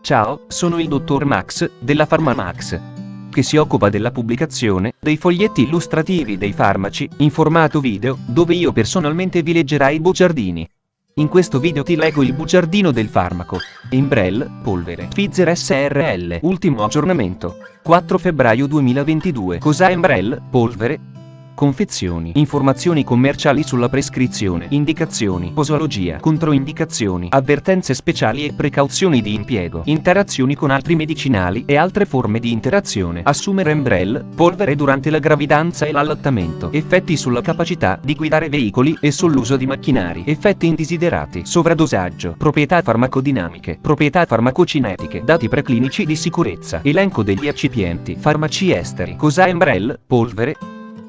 Ciao, sono il dottor Max, della PharmaMax, che si occupa della pubblicazione dei foglietti illustrativi dei farmaci, in formato video, dove io personalmente vi leggerai i bugiardini. In questo video ti leggo il bugiardino del farmaco Enbrel, polvere Pfizer SRL. Ultimo aggiornamento, 4 febbraio 2022. Cos'è Enbrel, polvere? Confezioni, informazioni commerciali sulla prescrizione, indicazioni, posologia, controindicazioni, avvertenze speciali e precauzioni di impiego, interazioni con altri medicinali e altre forme di interazione. Assumere Enbrel, polvere durante la gravidanza e l'allattamento. Effetti sulla capacità di guidare veicoli e sull'uso di macchinari. Effetti indesiderati. Sovradosaggio. Proprietà farmacodinamiche. Proprietà farmacocinetiche. Dati preclinici di sicurezza. Elenco degli eccipienti. Farmaci esteri. Cos'è Enbrel, polvere?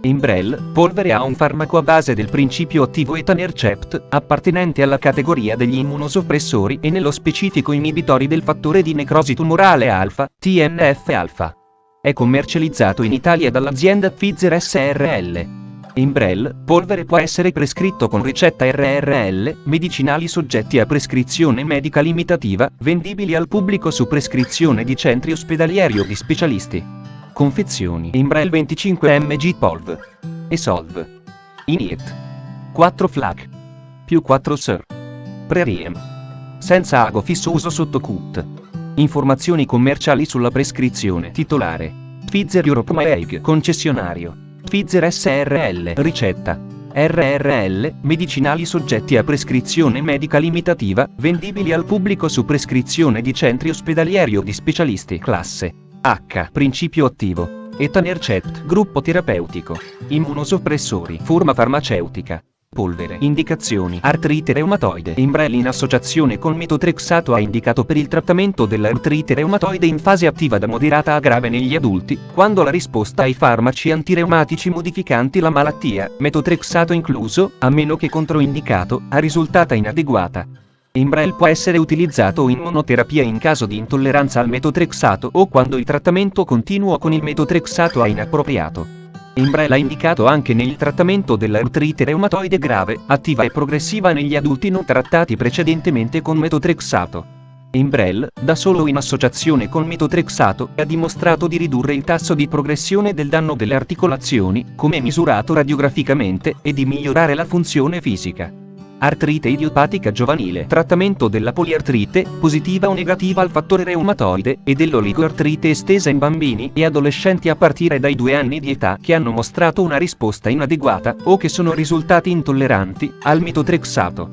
Enbrel, polvere ha un farmaco a base del principio attivo etanercept, appartenente alla categoria degli immunosoppressori e nello specifico inibitori del fattore di necrosi tumorale alfa, TNF-alfa. È commercializzato in Italia dall'azienda Pfizer SRL. Enbrel, polvere può essere prescritto con ricetta RRL, medicinali soggetti a prescrizione medica limitativa, vendibili al pubblico su prescrizione di centri ospedalieri o di specialisti. Confezioni. Enbrel 25 mg Polv. Esolv. Iniet. 4 FLAC. Più 4 SIR. Preriem. Senza ago fisso uso sotto CUT. Informazioni commerciali sulla prescrizione. Titolare. Pfizer Europe MAEG. Concessionario. Pfizer SRL. Ricetta. RRL, medicinali soggetti a prescrizione medica limitativa, vendibili al pubblico su prescrizione di centri ospedalieri o di specialisti. Classe H. Principio attivo. Etanercept. Gruppo terapeutico. Immunosoppressori. Forma farmaceutica. Polvere. Indicazioni. Artrite reumatoide. Enbrel in associazione con metotrexato ha indicato per il trattamento dell'artrite reumatoide in fase attiva da moderata a grave negli adulti, quando la risposta ai farmaci antireumatici modificanti la malattia, metotrexato incluso, a meno che controindicato, è risultata inadeguata. Enbrel può essere utilizzato in monoterapia in caso di intolleranza al metotrexato o quando il trattamento continuo con il metotrexato è inappropriato. Enbrel è indicato anche nel trattamento dell'artrite reumatoide grave, attiva e progressiva negli adulti non trattati precedentemente con metotrexato. Enbrel, da solo in associazione con metotrexato, ha dimostrato di ridurre il tasso di progressione del danno delle articolazioni, come misurato radiograficamente, e di migliorare la funzione fisica. Artrite idiopatica giovanile. Trattamento della poliartrite, positiva o negativa al fattore reumatoide, e dell'oligoartrite estesa in bambini e adolescenti a partire dai 2 anni di età che hanno mostrato una risposta inadeguata, o che sono risultati intolleranti, al metotrexato.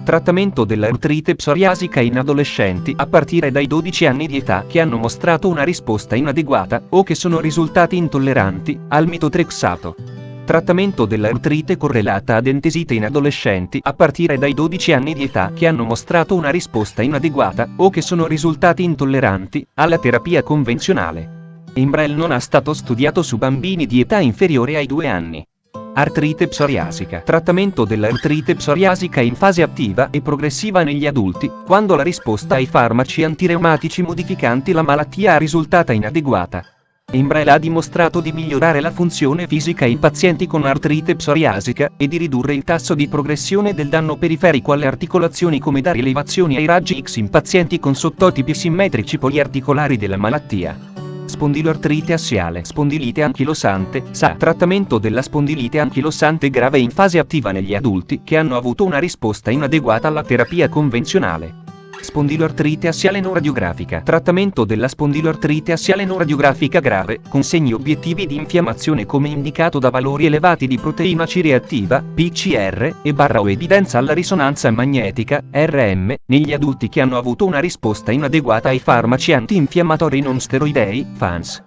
Trattamento dell'artrite psoriasica in adolescenti a partire dai 12 anni di età che hanno mostrato una risposta inadeguata, o che sono risultati intolleranti, al metotrexato. Trattamento dell'artrite correlata ad entesite in adolescenti a partire dai 12 anni di età che hanno mostrato una risposta inadeguata, o che sono risultati intolleranti, alla terapia convenzionale. Enbrel non è stato studiato su bambini di età inferiore ai 2 anni. Artrite psoriasica. Trattamento dell'artrite psoriasica in fase attiva e progressiva negli adulti, quando la risposta ai farmaci antireumatici modificanti la malattia è risultata inadeguata. Enbrel ha dimostrato di migliorare la funzione fisica in pazienti con artrite psoriasica e di ridurre il tasso di progressione del danno periferico alle articolazioni, come da rilevazioni ai raggi X in pazienti con sottotipi simmetrici poliarticolari della malattia. Spondiloartrite assiale. Spondilite anchilosante, SA. Trattamento della spondilite anchilosante grave in fase attiva negli adulti che hanno avuto una risposta inadeguata alla terapia convenzionale. Spondiloartrite assiale non radiografica. Trattamento della spondiloartrite assiale non radiografica grave, con segni obiettivi di infiammazione come indicato da valori elevati di proteina C reattiva, PCR, e o evidenza alla risonanza magnetica, RM, negli adulti che hanno avuto una risposta inadeguata ai farmaci antinfiammatori non steroidei, FANS.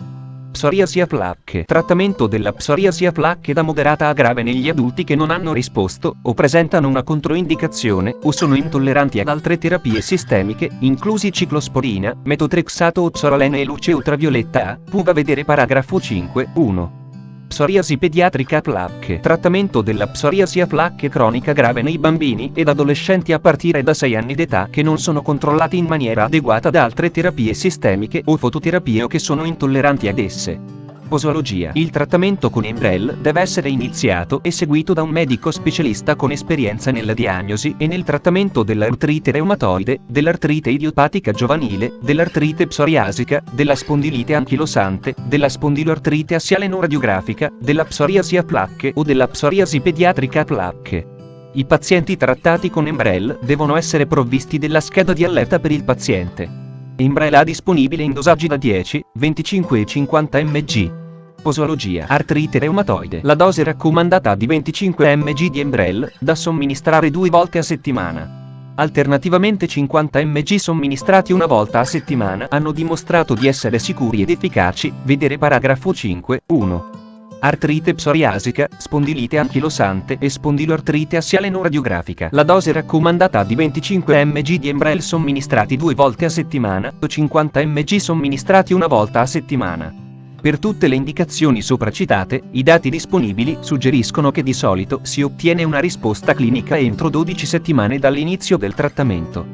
Psoriasi a placche. Trattamento della psoriasi a placche da moderata a grave negli adulti che non hanno risposto, o presentano una controindicazione, o sono intolleranti ad altre terapie sistemiche, inclusi ciclosporina, metotrexato o psoralene e luce ultravioletta A. Puga vedere paragrafo 5.1. Psoriasi pediatrica a placche. Trattamento della psoriasi a placche cronica grave nei bambini ed adolescenti a partire da 6 anni d'età che non sono controllati in maniera adeguata da altre terapie sistemiche o fototerapie o che sono intolleranti ad esse. Posologia. Il trattamento con Enbrel deve essere iniziato e seguito da un medico specialista con esperienza nella diagnosi e nel trattamento dell'artrite reumatoide, dell'artrite idiopatica giovanile, dell'artrite psoriasica, della spondilite anchilosante, della spondiloartrite assiale non radiografica, della psoriasi a placche o della psoriasi pediatrica a placche. I pazienti trattati con Enbrel devono essere provvisti della scheda di allerta per il paziente. Enbrel è disponibile in dosaggi da 10, 25 e 50 mg. Posologia. Artrite reumatoide. La dose raccomandata è di 25 mg di Enbrel, da somministrare 2 volte a settimana. Alternativamente 50 mg somministrati una volta a settimana hanno dimostrato di essere sicuri ed efficaci, vedere paragrafo 5.1. Artrite psoriasica, spondilite anchilosante e spondiloartrite assiale non radiografica. La dose raccomandata è di 25 mg di Enbrel somministrati 2 volte a settimana o 50 mg somministrati una volta a settimana. Per tutte le indicazioni sopracitate, i dati disponibili suggeriscono che di solito si ottiene una risposta clinica entro 12 settimane dall'inizio del trattamento.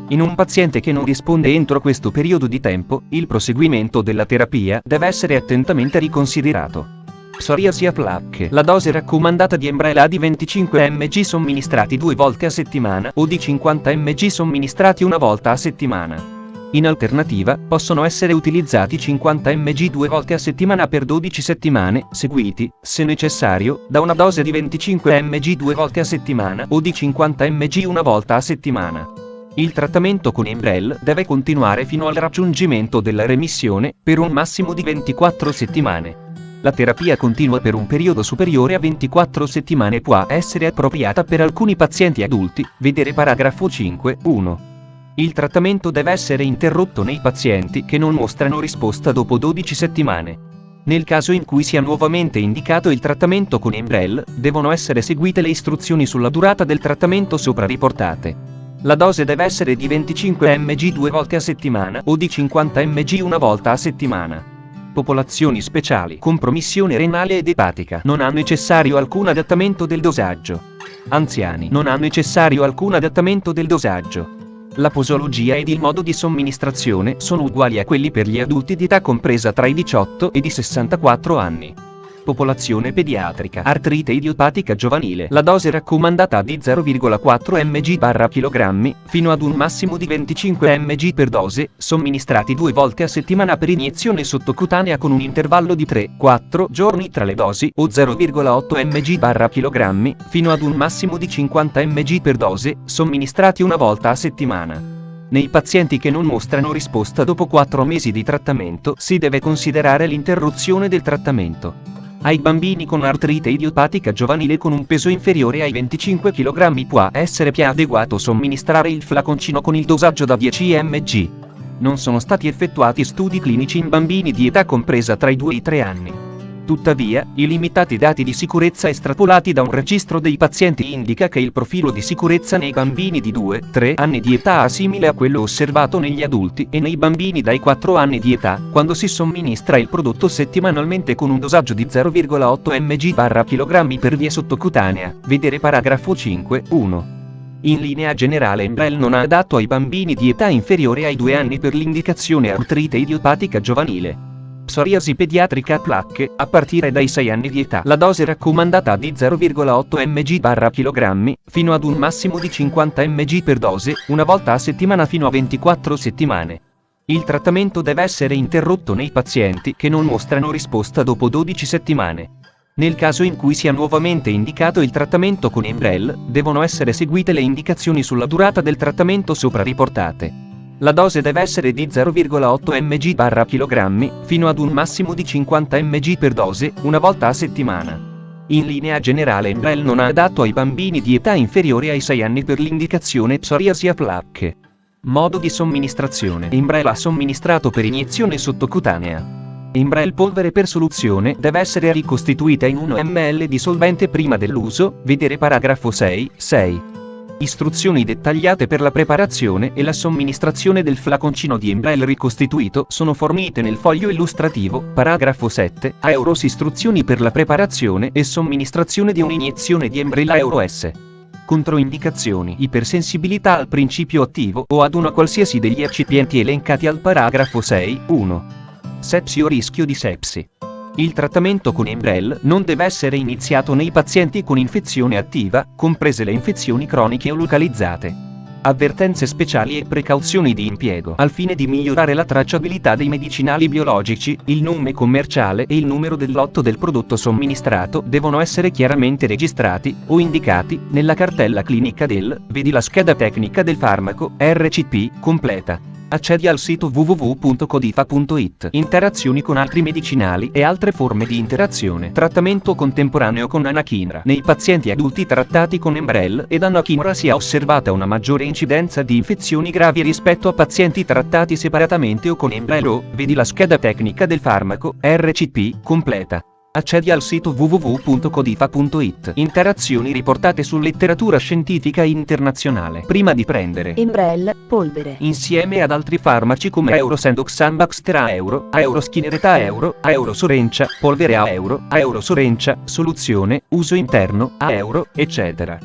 In un paziente che non risponde entro questo periodo di tempo, il proseguimento della terapia deve essere attentamente riconsiderato. Psoriasi a placche. La dose raccomandata di Enbrel è di 25 mg somministrati 2 volte a settimana o di 50 mg somministrati una volta a settimana. In alternativa, possono essere utilizzati 50 mg 2 volte a settimana per 12 settimane, seguiti, se necessario, da una dose di 25 mg 2 volte a settimana o di 50 mg una volta a settimana. Il trattamento con Enbrel deve continuare fino al raggiungimento della remissione, per un massimo di 24 settimane. La terapia continua per un periodo superiore a 24 settimane può essere appropriata per alcuni pazienti adulti, vedere paragrafo 5.1. Il trattamento deve essere interrotto nei pazienti che non mostrano risposta dopo 12 settimane. Nel caso in cui sia nuovamente indicato il trattamento con Enbrel, devono essere seguite le istruzioni sulla durata del trattamento sopra riportate. La dose deve essere di 25 mg 2 volte a settimana o di 50 mg una volta a settimana. Popolazioni speciali, compromissione renale ed epatica, non ha necessario alcun adattamento del dosaggio. Anziani, non ha necessario alcun adattamento del dosaggio. La posologia ed il modo di somministrazione sono uguali a quelli per gli adulti di età compresa tra i 18 ed i 64 anni. Popolazione pediatrica. Artrite idiopatica giovanile. La dose raccomandata è di 0,4 mg/kg, fino ad un massimo di 25 mg per dose, somministrati 2 volte a settimana per iniezione sottocutanea con un intervallo di 3-4 giorni tra le dosi, o 0,8 mg/kg, fino ad un massimo di 50 mg per dose, somministrati una volta a settimana. Nei pazienti che non mostrano risposta dopo 4 mesi di trattamento si deve considerare l'interruzione del trattamento. Ai bambini con artrite idiopatica giovanile con un peso inferiore ai 25 kg può essere più adeguato somministrare il flaconcino con il dosaggio da 10 mg. Non sono stati effettuati studi clinici in bambini di età compresa tra i 2 e i 3 anni. Tuttavia, i limitati dati di sicurezza estrapolati da un registro dei pazienti indica che il profilo di sicurezza nei bambini di 2-3 anni di età è simile a quello osservato negli adulti e nei bambini dai 4 anni di età, quando si somministra il prodotto settimanalmente con un dosaggio di 0,8 mg/kg per via sottocutanea, vedere paragrafo 5.1. In linea generale Enbrel non è adatto ai bambini di età inferiore ai 2 anni per l'indicazione artrite idiopatica giovanile. Psoriasi pediatrica a placche, a partire dai 6 anni di età. La dose raccomandata è di 0,8 mg/kg, fino ad un massimo di 50 mg per dose, una volta a settimana fino a 24 settimane. Il trattamento deve essere interrotto nei pazienti che non mostrano risposta dopo 12 settimane. Nel caso in cui sia nuovamente indicato il trattamento con Enbrel, devono essere seguite le indicazioni sulla durata del trattamento sopra riportate. La dose deve essere di 0,8 mg/kg, fino ad un massimo di 50 mg per dose, una volta a settimana. In linea generale Enbrel non è adatto ai bambini di età inferiore ai 6 anni per l'indicazione psoriasi a placche. Modo di somministrazione. Enbrel è somministrato per iniezione sottocutanea. Enbrel polvere per soluzione deve essere ricostituita in 1 ml di solvente prima dell'uso, vedere paragrafo 6.6. Istruzioni dettagliate per la preparazione e la somministrazione del flaconcino di Enbrel ricostituito sono fornite nel foglio illustrativo, paragrafo 7, a Euros. Istruzioni per la preparazione e somministrazione di un'iniezione di Enbrel a Euro S. Controindicazioni: ipersensibilità al principio attivo o ad una qualsiasi degli eccipienti elencati al paragrafo 6.1. Sepsi o rischio di sepsi. Il trattamento con Enbrel non deve essere iniziato nei pazienti con infezione attiva, comprese le infezioni croniche o localizzate. Avvertenze speciali e precauzioni di impiego. Al fine di migliorare la tracciabilità dei medicinali biologici, il nome commerciale e il numero del lotto del prodotto somministrato devono essere chiaramente registrati o indicati nella cartella clinica vedi la scheda tecnica del farmaco, RCP, completa. Accedi al sito www.codifa.it. Interazioni con altri medicinali e altre forme di interazione. Trattamento contemporaneo con anakinra. Nei pazienti adulti trattati con Enbrel ed anakinra si è osservata una maggiore incidenza di infezioni gravi rispetto a pazienti trattati separatamente o con Enbrel vedi la scheda tecnica del farmaco, RCP, completa. Accedi al sito www.codifa.it. Interazioni riportate su letteratura scientifica internazionale. Prima di prendere Enbrel, polvere. insieme ad altri farmaci come Eurosendoxan Baxter a euro, Euroschinereta a euro, Eurosorencia, polvere a euro, Sorencia, soluzione, uso interno, a euro, eccetera.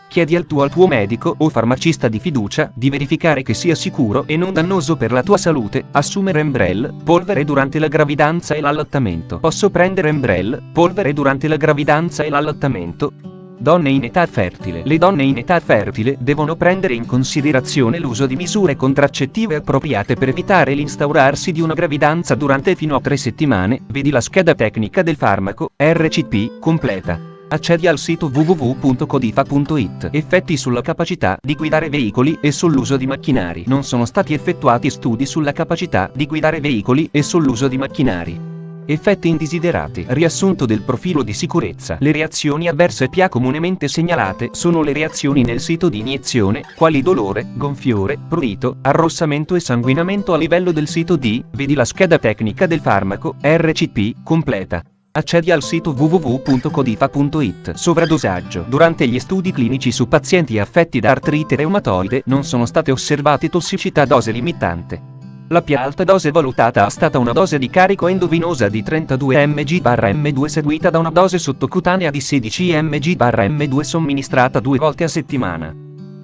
Chiedi al tuo medico o farmacista di fiducia di verificare che sia sicuro e non dannoso per la tua salute assumere Enbrel, polvere durante la gravidanza e l'allattamento. Posso prendere Enbrel, polvere durante la gravidanza e l'allattamento? Donne in età fertile. Le donne in età fertile devono prendere in considerazione l'uso di misure contraccettive appropriate per evitare l'instaurarsi di una gravidanza durante fino a 3 settimane, vedi la scheda tecnica del farmaco, RCP, completa. Accedi al sito www.codifa.it. Effetti sulla capacità di guidare veicoli e sull'uso di macchinari. Non sono stati effettuati studi sulla capacità di guidare veicoli e sull'uso di macchinari. Effetti indesiderati. Riassunto del profilo di sicurezza. Le reazioni avverse più comunemente segnalate sono le reazioni nel sito di iniezione, quali dolore, gonfiore, prurito, arrossamento e sanguinamento a livello del sito vedi la scheda tecnica del farmaco, RCP, completa. Accedi al sito www.codifa.it. Sovradosaggio. Durante gli studi clinici su pazienti affetti da artrite reumatoide non sono state osservate tossicità a dose limitante. La più alta dose valutata è stata una dose di carico endovenosa di 32 mg/m2 seguita da una dose sottocutanea di 16 mg/m2 somministrata 2 volte a settimana.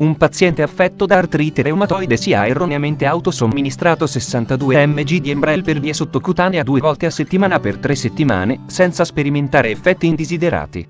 Un paziente affetto da artrite reumatoide si ha erroneamente autosomministrato 62 mg di Enbrel per via sottocutanea 2 volte a settimana per 3 settimane, senza sperimentare effetti indesiderati.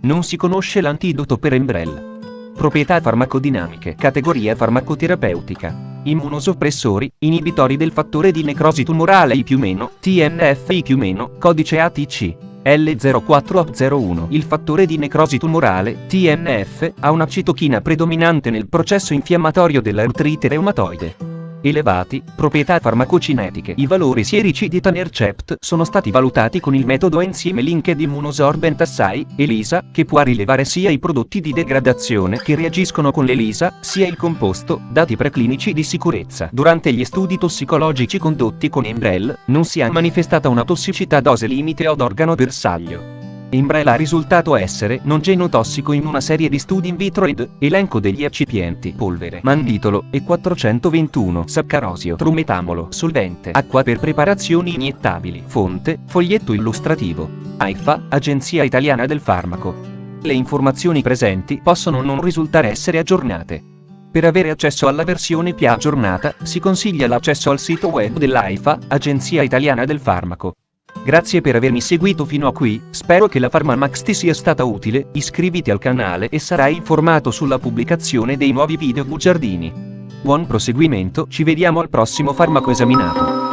Non si conosce l'antidoto per Enbrel. Proprietà farmacodinamiche. Categoria farmacoterapeutica. Immunosoppressori, inibitori del fattore di necrosi tumorale I+, TNF-I+, codice ATC. L0401. Il fattore di necrosi tumorale, TNF, ha una citochina predominante nel processo infiammatorio dell'artrite reumatoide. Elevati, proprietà farmacocinetiche. I valori sierici di etanercept sono stati valutati con il metodo Enzyme Linked Immunosorbent Assay, ELISA, che può rilevare sia i prodotti di degradazione che reagiscono con l'ELISA, sia il composto, dati preclinici di sicurezza. Durante gli studi tossicologici condotti con Enbrel, non si è manifestata una tossicità a dose limite o ad organo bersaglio. Enbrel ha risultato essere non genotossico in una serie di studi in vitro ed elenco degli eccipienti: polvere, manditolo e 421 saccarosio, trumetamolo, solvente, acqua per preparazioni iniettabili. Fonte, foglietto illustrativo. AIFA, Agenzia Italiana del Farmaco. Le informazioni presenti possono non risultare essere aggiornate. Per avere accesso alla versione più aggiornata, si consiglia l'accesso al sito web dell'AIFA, Agenzia Italiana del Farmaco. Grazie per avermi seguito fino a qui, spero che la PharmaMax ti sia stata utile, iscriviti al canale e sarai informato sulla pubblicazione dei nuovi video bugiardini. Buon proseguimento, ci vediamo al prossimo farmaco esaminato.